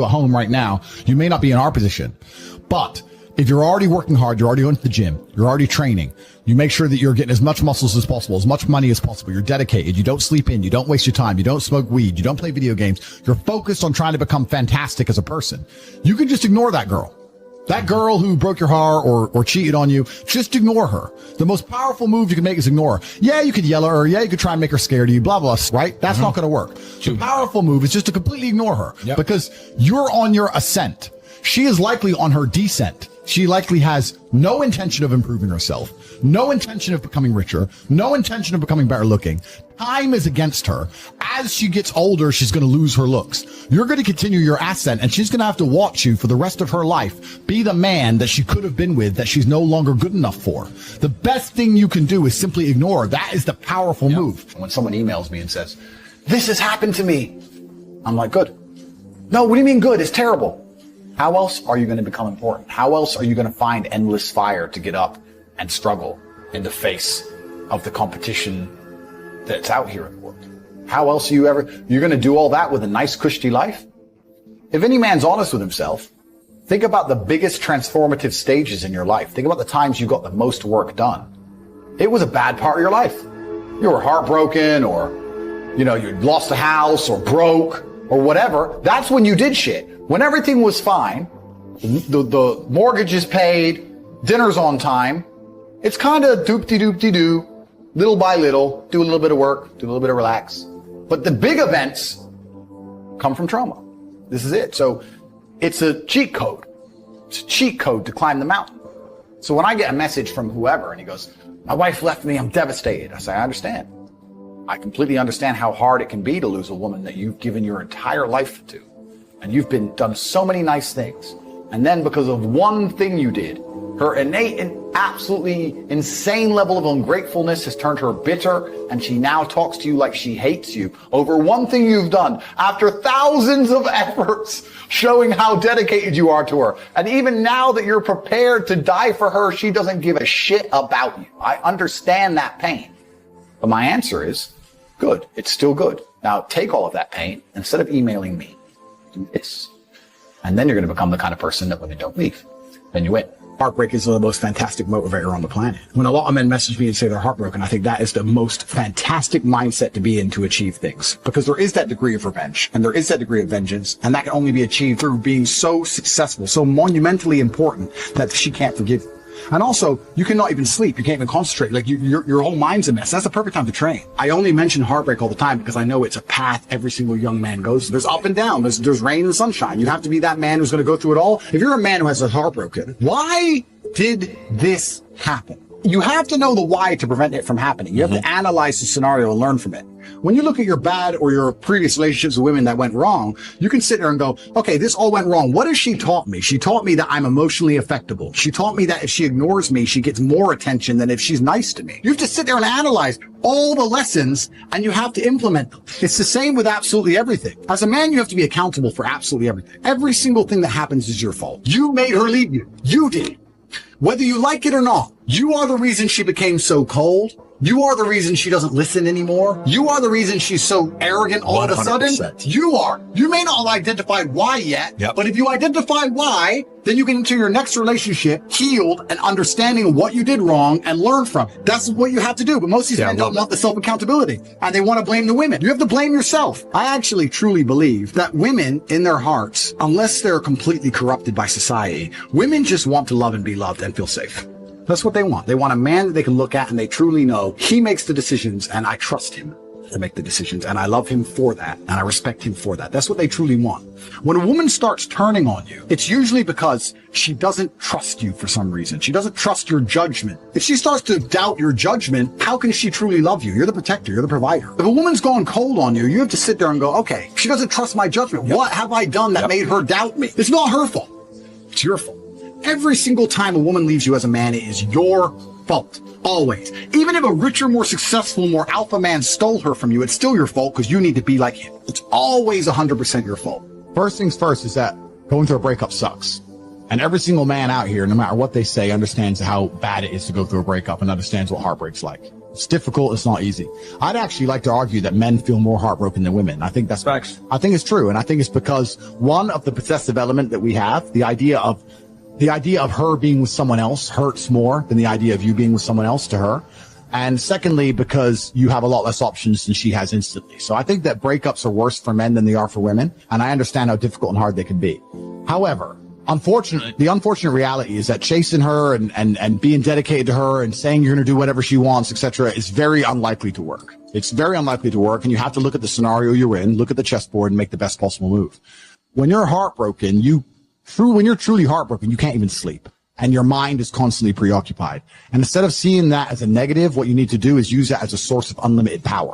at home right now, you may not be in our position, but if you're already working hard, you're already going to the gym, you're already training, you make sure that you're getting as much muscles as possible, as much money as possible, you're dedicated, you don't sleep in, you don't waste your time, you don't smoke weed, you don't play video games, you're focused on trying to become fantastic as a person. You can just ignore that girl. That girl who broke your heart or cheated on you, just ignore her. The most powerful move you can make is ignore her. Yeah, you could yell at her. Yeah, you could try and make her scared of you, blah, blah, right? That's not going to work. The powerful move is just to completely ignore her because you're on your ascent. She is likely on her descent. She likely has no intention of improving herself, no intention of becoming richer, no intention of becoming better looking. Time is against her. As she gets older, she's going to lose her looks. You're going to continue your ascent, and she's going to have to watch you for the rest of her life be the man that she could have been with that she's no longer good enough for. The best thing you can do is simply ignore her. That is the powerful move. When someone emails me and says, "This has happened to me," I'm like, good. No, what do you mean good? It's terrible. How else are you going to become important? How else are you going to find endless fire to get up and struggle in the face of the competition that's out here in the world? How else are you're going to do all that with a nice, cushy life? If any man's honest with himself, think about the biggest transformative stages in your life. Think about the times you got the most work done. It was a bad part of your life. You were heartbroken, or, you lost a house, or broke, or whatever. That's when you did shit. When everything was fine, the mortgage is paid, dinner's on time, it's kind of doop-de-doop-de-doo, little by little, do a little bit of work, do a little bit of relax. But the big events come from trauma. This is it. So it's a cheat code. It's a cheat code to climb the mountain. So when I get a message from whoever and he goes, "My wife left me, I'm devastated," I say, I understand. I completely understand how hard it can be to lose a woman that you've given your entire life to. And you've done so many nice things. And then because of one thing you did, her innate and absolutely insane level of ungratefulness has turned her bitter, and she now talks to you like she hates you over one thing you've done after thousands of efforts showing how dedicated you are to her. And even now that you're prepared to die for her, she doesn't give a shit about you. I understand that pain. But my answer is, good. It's still good. Now take all of that pain, instead of emailing me, do this. And then you're going to become the kind of person that women don't leave. Then you win. Heartbreak is the most fantastic motivator on the planet. When a lot of men message me and say they're heartbroken, I think that is the most fantastic mindset to be in to achieve things. Because there is that degree of revenge, and there is that degree of vengeance, and that can only be achieved through being so successful, so monumentally important that she can't forgive you. And also, you cannot even sleep. You can't even concentrate. Like, your whole mind's a mess. That's the perfect time to train. I only mention heartbreak all the time because I know it's a path every single young man goes through. There's up and down. There's rain and sunshine. You have to be that man who's going to go through it all. If you're a man who has a heartbroken, why did this happen? You have to know the why to prevent it from happening. You have to analyze the scenario and learn from it. When you look at your bad or your previous relationships with women that went wrong, you can sit there and go, okay, this all went wrong. What has she taught me? She taught me that I'm emotionally affectable. She taught me that if she ignores me, she gets more attention than if she's nice to me. You have to sit there and analyze all the lessons, and you have to implement them. It's the same with absolutely everything. As a man, you have to be accountable for absolutely everything. Every single thing that happens is your fault. You made her leave you. You did. Whether you like it or not, you are the reason she became so cold. You are the reason she doesn't listen anymore. You are the reason she's so arrogant all of a sudden. You are. You may not have identified why yet, but if you identify why, then you get into your next relationship healed and understanding what you did wrong and learn from it. That's what you have to do. But most of these men don't want the self-accountability, and they want to blame the women. You have to blame yourself. I actually truly believe that women in their hearts, unless they're completely corrupted by society, women just want to love and be loved and feel safe. That's what they want. They want a man that they can look at and they truly know he makes the decisions and I trust him to make the decisions and I love him for that and I respect him for that. That's what they truly want. When a woman starts turning on you, it's usually because she doesn't trust you for some reason. She doesn't trust your judgment. If she starts to doubt your judgment, how can she truly love you? You're the protector. You're the provider. If a woman's gone cold on you, you have to sit there and go, okay, she doesn't trust my judgment. What have I done that made her doubt me? It's not her fault. It's your fault. Every single time a woman leaves you as a man, it is your fault. Always. Even if a richer, more successful, more alpha man stole her from you, it's still your fault because you need to be like him. It's always 100% your fault. First things first is that going through a breakup sucks. And every single man out here, no matter what they say, understands how bad it is to go through a breakup and understands what heartbreak's like. It's difficult. It's not easy. I'd actually like to argue that men feel more heartbroken than women. I think that's facts. I think it's true. And I think it's because one of the possessive element that we have, the idea of her being with someone else hurts more than the idea of you being with someone else to her. And secondly, because you have a lot less options than she has instantly. So I think that breakups are worse for men than they are for women. And I understand how difficult and hard they can be. However, unfortunately, the unfortunate reality is that chasing her and being dedicated to her and saying you're going to do whatever she wants, etc., is very unlikely to work. It's very unlikely to work. And you have to look at the scenario you're in, look at the chessboard and make the best possible move. When you're heartbroken, when you're truly heartbroken, you can't even sleep. And your mind is constantly preoccupied. And instead of seeing that as a negative, what you need to do is use it as a source of unlimited power.